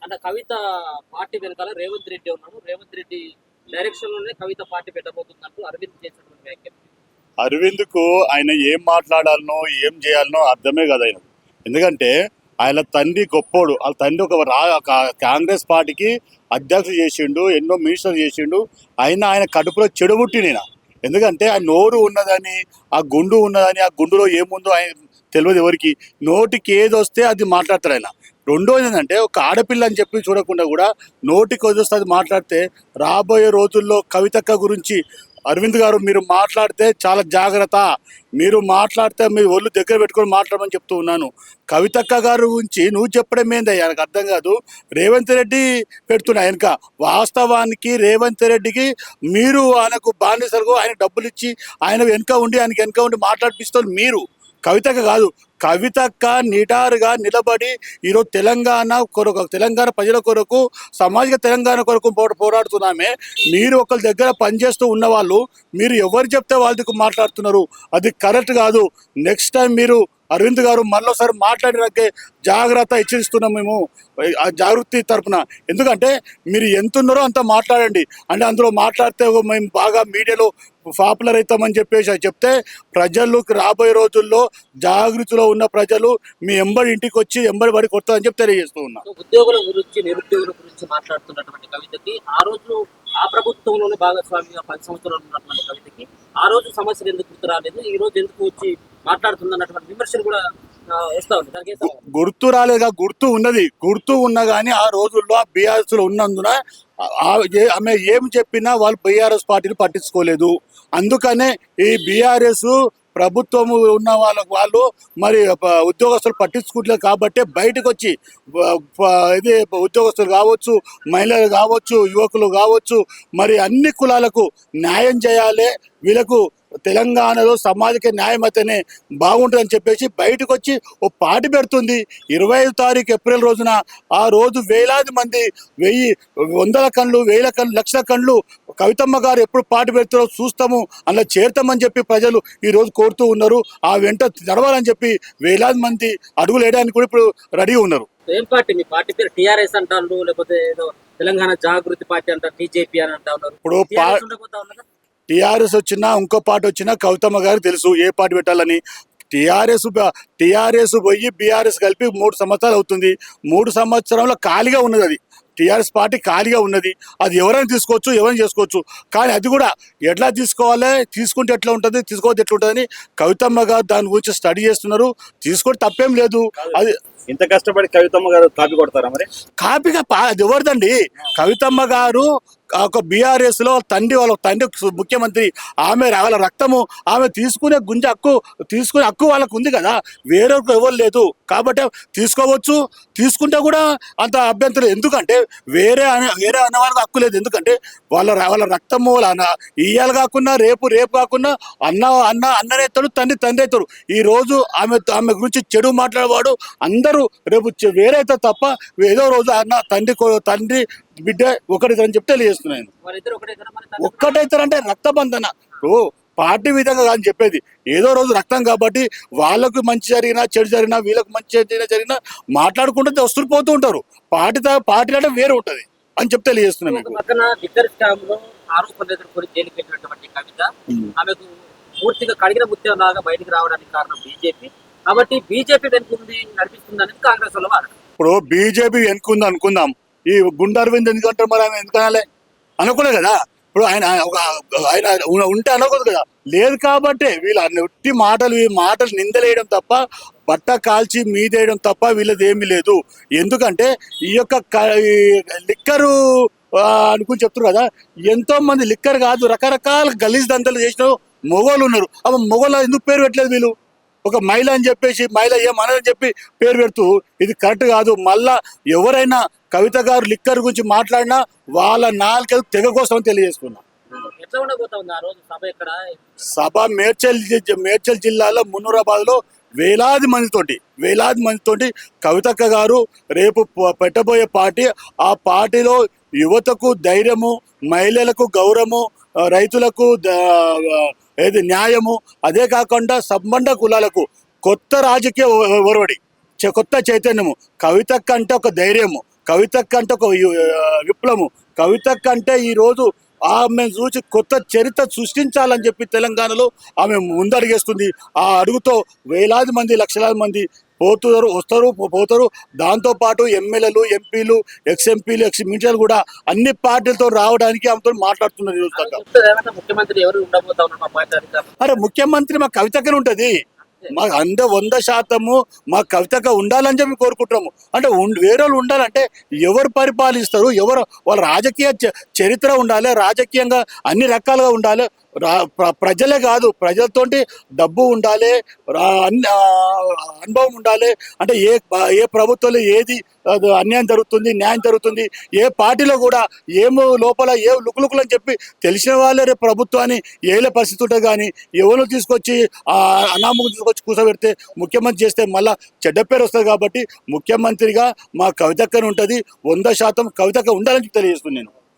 అంటే కవిత పార్టీ వెనకాల రేవంత్ రెడ్డి ఉన్నాడు. రేవంత్ రెడ్డి డైరెక్షన్ లోనే కవిత పార్టీ పెట్టబోతుందంటూ అరవింద్ చేసినటువంటి వ్యాఖ్యలు. అరవింద్కు ఆయన ఏం మాట్లాడాలనో ఏం చేయాలనో అర్థమే కదా ఆయన. ఎందుకంటే ఆయన తండ్రి గొప్పోడు. వాళ్ళ తండ్రి కాంగ్రెస్ పార్టీకి అధ్యక్షుడు చేసిండు, ఎన్నో మినిస్టర్ చేసిండు. ఆయన కడుపులో చెడుబుట్టి నేను. ఎందుకంటే ఆ నోరు ఉన్నదని, ఆ గుండు ఉన్నదని, ఆ గుండులో ఏముందో ఆయన తెలియదు ఎవరికి. నోటికి ఏది వస్తే అది మాట్లాడతాడు ఆయన. రెండోది ఏంటంటే ఒక ఆడపిల్ల అని చెప్పి చూడకుండా కూడా నోటికి వదిలిస్తే అది మాట్లాడితే రాబోయే రోజుల్లో కవితక్క గురించి అరవింద్ గారు మీరు మాట్లాడితే చాలా జాగ్రత్త. మీరు మాట్లాడితే మీ ఒళ్ళు దగ్గర పెట్టుకొని మాట్లాడమని చెప్తూ ఉన్నాను. కవితక్క గారి గురించి నువ్వు చెప్పడం ఏంది ఆయనకు అర్థం కాదు. రేవంత్ రెడ్డి పెడుతున్నా వెనక. వాస్తవానికి రేవంత్ రెడ్డికి మీరు ఆయనకు బానిసలకు ఆయన డబ్బులు ఇచ్చి ఆయన వెనక ఉండి మాట్లాడిపిస్తారు మీరు. కవితక్క కాదు. కవితక్క నిటారుగా నిలబడి ఈరోజు తెలంగాణ ప్రజల కొరకు, సామాజిక తెలంగాణ కొరకు పోరాడుతున్నామే. మీరు ఒకరి దగ్గర పనిచేస్తూ ఉన్న వాళ్ళు మీరు ఎవరు చెప్తే వాళ్ళకి మాట్లాడుతున్నారు. అది కరెక్ట్ కాదు. నెక్స్ట్ టైం మీరు అరవింద్ గారు మళ్ళీసారి మాట్లాడినాకే జాగ్రత్త హెచ్చరిస్తున్నాం మేము జాగృతి తరఫున. ఎందుకంటే మీరు ఎంత ఉన్నారో అంత మాట్లాడండి. అంటే అందులో మాట్లాడితే మేము బాగా మీడియాలో పాపులర్ అవుతామని చెప్పేసి చెప్తే ప్రజలకు రాబోయే రోజుల్లో జాగృతిలో ఉన్న ప్రజలు మీ ఇంటికి వచ్చి పడి కొడతారని చెప్పి తెలియజేస్తూ ఉన్నా. ఉద్యోగుల గురించి, నిరుద్యోగుల గురించి మాట్లాడుతున్నటువంటి కవితకి ఆ రోజు ఆ ప్రభుత్వంలోనే భాగస్వామిగా 10 సంవత్సరాలు ఉన్నటువంటి కవితకి ఆ రోజు సమస్యలు ఎందుకు గుర్తు రాలేదు, ఈ రోజు ఎందుకు వచ్చి మాట్లాడుతుందన్నటువంటి విమర్శలు కూడా వస్తా ఉంది. గుర్తు రాలేగా, గుర్తు ఉన్నా కానీ ఆ రోజుల్లో బీఆర్ఎస్ లో ఉన్నందున ఆమె ఏం చెప్పినా వాళ్ళు బీఆర్ఎస్ పార్టీని పట్టించుకోలేదు. అందుకనే ఈ బీఆర్ఎస్ ప్రభుత్వం ఉన్న వాళ్ళు మరి ఉద్యోగస్తులు పట్టించుకుంటలేదు. కాబట్టి బయటకు వచ్చి ఇది ఉద్యోగస్తులు కావచ్చు, మహిళలు కావచ్చు, యువకులు కావచ్చు, మరి అన్ని కులాలకు న్యాయం చేయాలి. వీళ్ళకు తెలంగాణలో సామాజిక న్యాయం అయితేనే బాగుంటుందని చెప్పేసి బయటకు వచ్చి ఓ పార్టీ పెడుతుంది. 25 తారీఖు ఏప్రిల్ రోజున ఆ రోజు వేలాది మంది, 100 కళ్ళు, 1000 కళ్ళు, లక్షల కళ్ళు కవితమ్మ గారు ఎప్పుడు పార్టీ పెడతారో చూస్తాము, అలా చేరుతామని చెప్పి ప్రజలు ఈరోజు కోరుతూ ఉన్నారు. ఆ వెంట నడవాలని చెప్పి వేలాది మంది అడుగులు వేయడానికి కూడా ఇప్పుడు రెడీ ఉన్నారు. ఏం పార్టీ? మీ పార్టీ పేరు టీఆర్ఎస్ అంటారు, లేకపోతే ఏదో తెలంగాణ జాగృతి పార్టీ అంటారు, బీజేపీ అని అంటా ఉన్నారు. ఇప్పుడు టీఆర్ఎస్ వచ్చినా ఇంకో పార్టీ వచ్చినా కవితమ్మ గారు తెలుసు ఏ పార్టీ పెట్టాలని. టీఆర్ఎస్ పోయి బీఆర్ఎస్ కలిపి 3 సంవత్సరాలు అవుతుంది. 3 సంవత్సరంలో ఖాళీగా ఉన్నది. అది టీఆర్ఎస్ పార్టీ ఖాళీగా ఉన్నది. అది ఎవరైనా తీసుకోవచ్చు, ఎవరైనా చేసుకోవచ్చు. కానీ అది కూడా ఎట్లా తీసుకోవాలి, తీసుకుంటే ఎట్లా ఉంటుంది, తీసుకోవద్దు ఎట్లా ఉంటుంది అని కవితమ్మ గారు దాని గురించి స్టడీ చేస్తున్నారు. తీసుకుంటే తప్పేం లేదు. అది ఇంత కష్టపడి కవితమ్మ గారు కాపీ కొడతారా? మరి కాపీగా అది ఎవరిదండి? కవితమ్మ గారు ఒక బీఆర్ఎస్ లో వాళ్ళ తండ్రి ముఖ్యమంత్రి. వాళ్ళ రక్తము ఆమె తీసుకునే హక్కు వాళ్ళకు ఉంది కదా, వేరొకరు ఎవరు లేదు. కాబట్టి తీసుకోవచ్చు. తీసుకుంటే కూడా అంత అభ్యంతరం. ఎందుకంటే వేరే అన్న వాళ్ళకి హక్కు లేదు. ఎందుకంటే వాళ్ళ రక్తము ఇయ్యాలి కాకుండా రేపు కాకుండా అన్ననే ఎత్తాడు, తండ్రి ఎత్తాడు. ఈ రోజు ఆమె గురించి చెడు మాట్లాడేవాడు అందరూ రేపు వేరే అయితే తప్ప ఏదో రోజు తండ్రి బిడ్డ ఒకటితరని చెప్పి తెలియజేస్తున్నాను. ఒక్కటైతారంటే రక్తబంధన. పార్టీ విధంగా కాదని చెప్పేది. ఏదో రోజు రక్తం కాబట్టి వాళ్ళకు మంచి జరిగినా చెడు జరిగినా వీళ్ళకు మంచి జరిగినా మాట్లాడుకుంటే వస్తువులు పోతూ ఉంటారు. పార్టీ అంటే వేరే ఉంటది అని చెప్పి తెలియజేస్తున్నాను. పూర్తిగా కడిగిన ముత్యం లాగా బయటకు రావడానికి కారణం బీజేపీ. కాబట్టి బీజేపీ వెనుకుంది నడిపిస్తుంది అనేది కాంగ్రెస్ వల్ల వారు. ఇప్పుడు బీజేపీ వెనుకుంది అనుకుందాం. ఈ గుండా అరవింద్ ఎందుకంటారు? మరి ఆయన ఎందుకనాలి? అనుకోలే కదా. ఇప్పుడు ఆయన ఉంటే అనుకోదు కదా. లేదు కాబట్టి వీళ్ళ ఒట్టి మాటలు నిందలేయడం తప్ప, బట్ట కాల్చి మీదేయడం తప్ప వీళ్ళది ఏమీ లేదు. ఎందుకంటే ఈ యొక్క లిక్కరు అనుకుని చెప్తారు కదా, ఎంతో మంది లిక్కర్ కాదు రకరకాల గలీజ్ దంతలు చేసిన మొగోళ్ళు ఉన్నారు. మొగోళ్ళు ఎందుకు పేరు పెట్టలేదు వీళ్ళు? ఒక మహిళ అని చెప్పేసి మహిళ ఏమనని చెప్పి పేరు పెడుతూ ఇది కరెక్ట్ కాదు. మళ్ళా ఎవరైనా కవిత గారు లిక్కర్ గురించి మాట్లాడినా వాళ్ళ నాలుగు తెగ కోసం తెలియజేసుకున్నా. సభ మేడ్చల్ జిల్లాలో మున్నూరాబాద్ లో వేలాది మందితోటి కవితక్క గారు రేపు పెట్టబోయే పార్టీ. ఆ పార్టీలో యువతకు ధైర్యము, మహిళలకు గౌరవము, రైతులకు న్యాయము, అదే కాకుండా సంబంధ కులాలకు కొత్త రాజకీయ ఒరవడి, కొత్త చైతన్యము. కవితక్క అంటే ఒక ధైర్యము, కవితక్క అంటే ఒక విప్లవం. కవితక్క అంటే ఈరోజు ఆమె చూసి కొత్త చరిత్ర సృష్టించాలని చెప్పి తెలంగాణలో ఆమె ముందడుగేస్తుంది. ఆ అడుగుతో వేలాది మంది, లక్షలాది మంది వస్తారు పోతారు. దాంతోపాటు ఎమ్మెల్యేలు, ఎంపీలు, ఎక్స్ఎంపీలు, ఎక్స్ మినిస్టర్లు కూడా అన్ని పార్టీలతో రావడానికి ఆమెతో మాట్లాడుతున్నారు ఈరోజు దాకా. ఏమంటే ముఖ్యమంత్రి ఎవరు ఉండబోతా ఉన్నారు మా పార్టీ అధికారులు? అరే ముఖ్యమంత్రి మా కవితకనే ఉంటుంది. మా 100% మా కవితగా ఉండాలని చెప్పి కోరుకుంటున్నాము. అంటే వేరే వాళ్ళు ఉండాలంటే ఎవరు పరిపాలిస్తారు, ఎవరు వాళ్ళ రాజకీయ చరిత్ర ఉండాలి, రాజకీయంగా అన్ని రకాలుగా ఉండాలి. ప్రజలే కాదు, ప్రజలతోటి డబ్బు ఉండాలి, అనుభవం ఉండాలి. అంటే ఏ ప్రభుత్వంలో ఏది అన్యాయం జరుగుతుంది, న్యాయం జరుగుతుంది, ఏ పార్టీలో కూడా ఏమో లోపల ఏ లుకులుకులు అని చెప్పి తెలిసిన వాళ్ళే రేపు ప్రభుత్వాన్ని ఏలే పరిస్థితి ఉంటుంది. కానీ ఎవరు తీసుకొచ్చి అనామకు తీసుకొచ్చి కూర్చోబెడితే ముఖ్యమంత్రి చేస్తే మళ్ళీ చెడ్డ పేరు వస్తుంది. కాబట్టి ముఖ్యమంత్రిగా మా కవితక్కని ఉంటుంది. 100% కవితక్క ఉండాలని తెలియజేస్తున్నాను నేను.